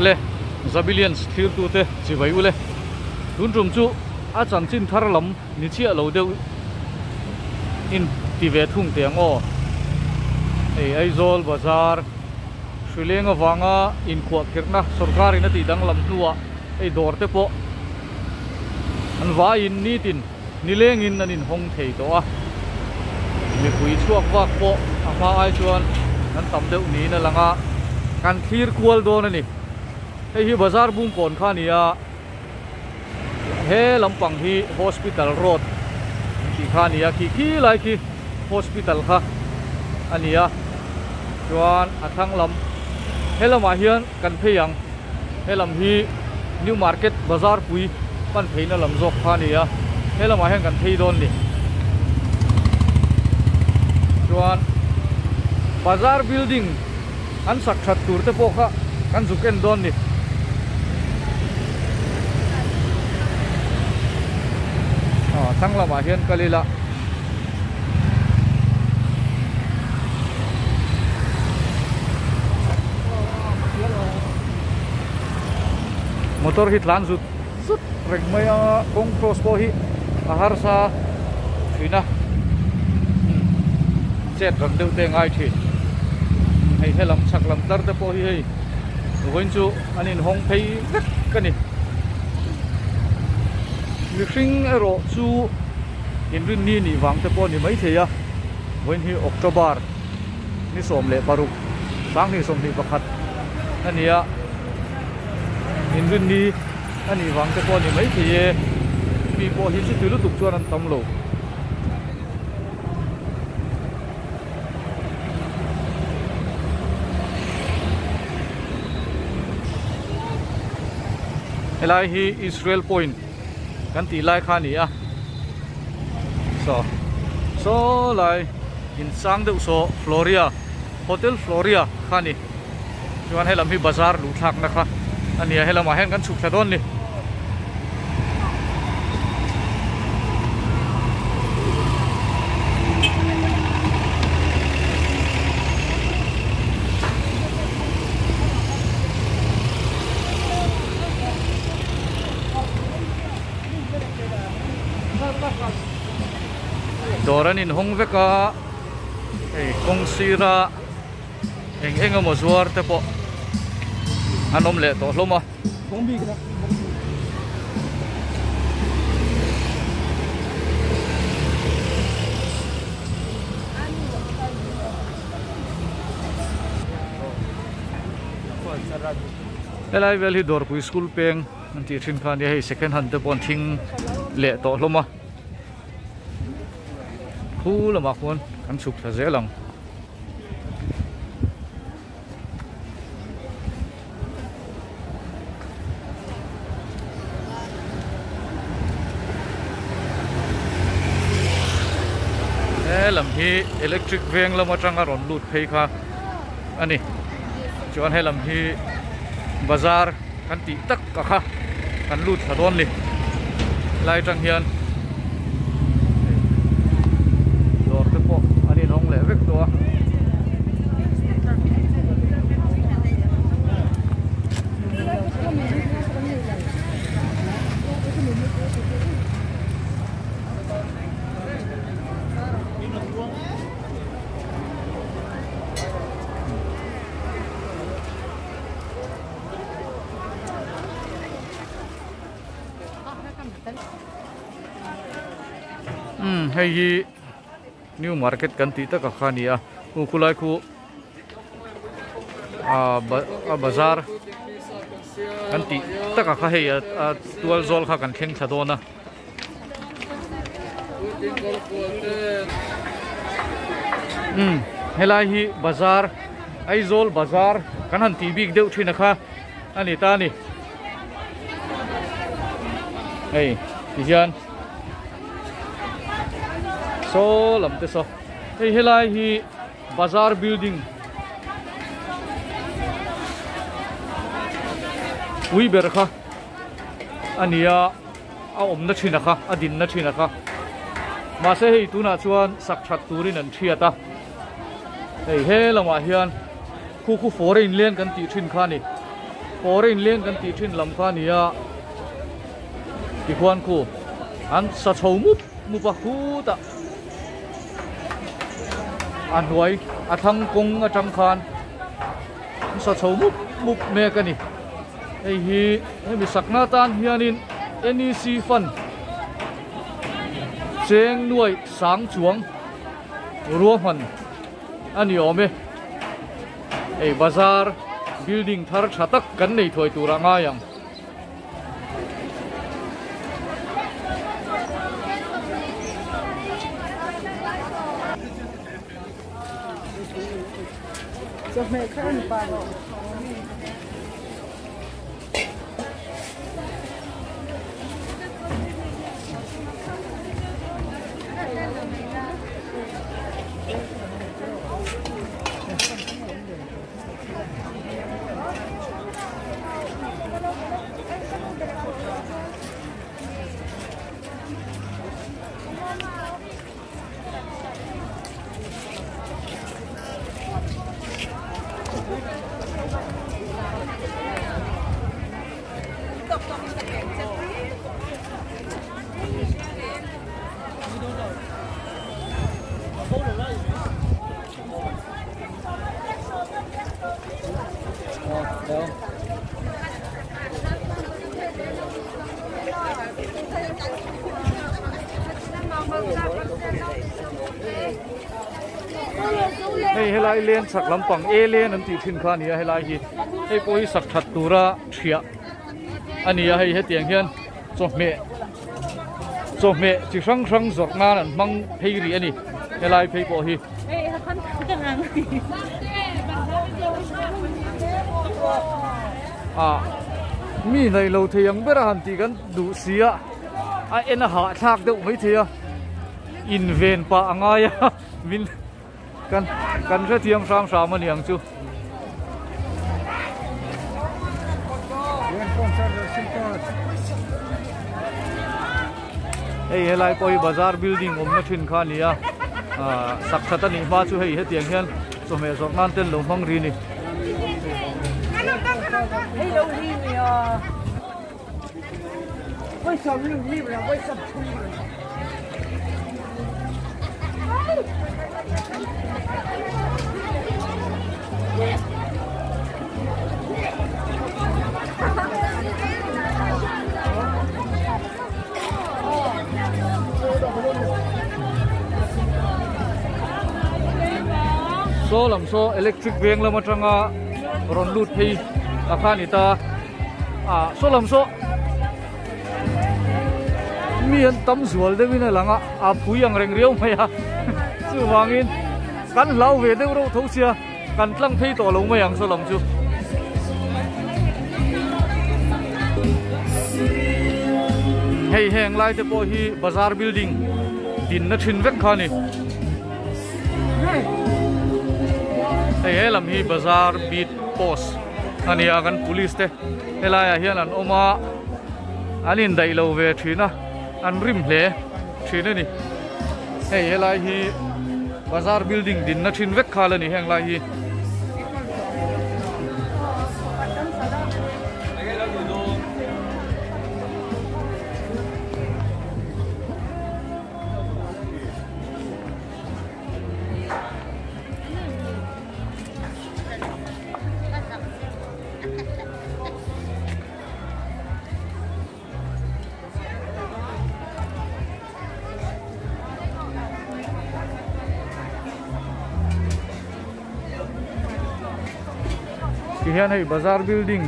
le Zabilians thir tu te chi vai ule tun rum chu a chan chin thar lam ni chia lo deu in ti ve thung tiang o ei Aizol bazar Shrilenga wanga in khuwa kirna sarkar ina ti dang lam nuwa ei dor te po an wa in ni tin nileng in anin hong thei to a mi pui chuak wak po ama ai chuan an tam deuh ni na langa kan thir kual don ani hei hi bazar bung kon kha nia he lampang hi hospital road ki kha nia ki lai ki hospital kha ania chuan athang lam helama hian kan pheyang helam hi new market bazar pui pan pheina lam jok kha nia helama hian kan phei don ni chuan bazar building an sak that tur te po kha kan zuken don ni thang lama hian kalila motor hi tlan zut reng mai a kong cross po hi ahar sa thina chet rak deu te ngai thi hei helam sak lam tar te po hi hei roin chu anin hong phei vek kani mi hring ero chu in rin ni wang te po ni mai theya roin hi October ni som le paruk sang ni som ni pakhat ania in rin ni ani wang te po ni mai theye mi po hi chu tilu tuk chuan an tam lo elai hi Israel Point kan ti lai kha ni a so lai in sang deuh so Floria Hotel Floria kha ni chuan helam hi bazar lu thak na kha ania helam a hen kan chuk thadon ni doran in hong veka ei kong sira eng amo zuar te po anom le to hloma kong bi kra elai vel hi dor pui school peng anti thin khan ye hei second hand te pon thing le to hloma khu lama khon kan chuk tha zelang lam hi electric veng lama tanga ron lut phei kha ani chuan helam hi bazar kan ti tak ka kha kan lut thadon ni lai tang hian dor te po ani nong le vek to hei new market kan ti ta ka khania ku khulai khu a bazar kan ti ta ka kha hei a tual zol kha kan theng thadona helai hi bazar Aizol bazar kan han ti big deuh thina kha ani ta ni hei hian so lam te so hei helai hi bazar building ui ber kha ania a om na thina kha a din na thina kha ma se hei tuna chuan sak that turin an thiata hei he lama hian khu foreign len kan ti thin kha ni foreign len kan ti thin lam kha nia ti khuan khu an sa chho mu pa khu ta an huai a thang kong a tang khan sa chho mu me ka ni ei hi mi sakna tan hianin NEC fund cheng nuai sang chuang ruaman ani ome ei bazar building thar thatak kan nei thoi tura nga yang cho mẹ khăn pa hey helai len sak lampang e len an ti thin kha nia helai hi hei poi sak that tura thia ania hei he tiang hian cho me chi sang sang zok nga an mang phei ri ani helai phei po hi mi nei lo thiang bera han ti kan du sia a en ha thak deuh mai thia in ven pa anga ya min kan ra thiam sam sam ani ang chu ei helai poi bazar building om na thin kha nia sak thata ni ma chu hei he tiang hian so me zok nan ten lo hmang ri ni hey lo ri mi à为什么你不为什么出门so lam so electric veng lam atanga ron lut phei akhani ta so lam so mian tam zual de wina langa phuyang reng riau mai ha chu wangin kan lau ve de ro tho sia kan tlang phei to lo mai ang so lam chu hei heng lai te po hi bazar building din na thin vek khani hey lam hi bazar beat post ani agan police te helaya hian an oma anin dai lo ve thina an rim hle thina ni hey helai hi bazar building din na thin vek khala ni heng lai hi hian hei bazar building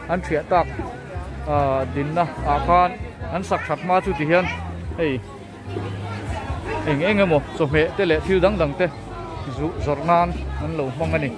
an thria tak din na khan an sak that ma chu ti hian hei eng emo so me te le thil dang dang te zu zornan an lo mong ani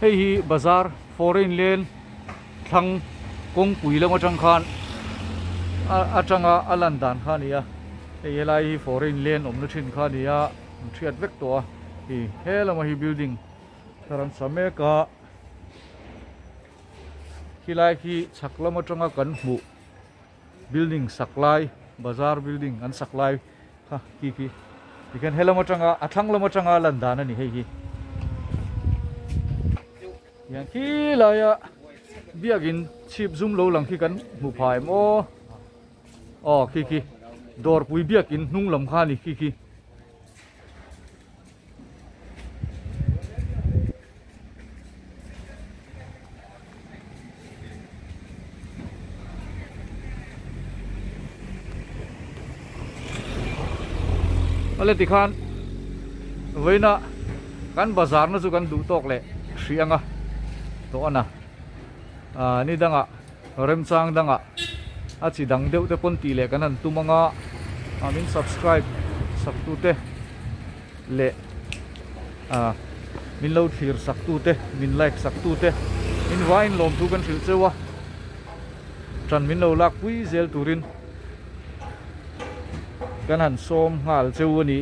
hei hi bazar foreign lane thang kong pui lama tang khan atanga alan dan khania hei lai hi foreign lane omna thin khania thiat vek to hi helama hi building taran sameka hilai hi chaklama tanga kan mu building saklai bazar building an saklai ha ki ikan helama tanga athang lama tanga lan dan ani hei hi yang ki la ya biagin chip zoom lo lang ki kan mu phai mo ki dor pui biakin nung lam kha ni ki ale tikhan veina kan bazar na chu kan du tok le hrianga to ana ni danga remchang danga achi dang deuh te pon ti le kan han tumanga amin subscribe saktu te le min lo thir saktu te min like saktu te in wine lom tu kan thil chewa tran min lo lak pui zel turin kan han som ngal cheu ani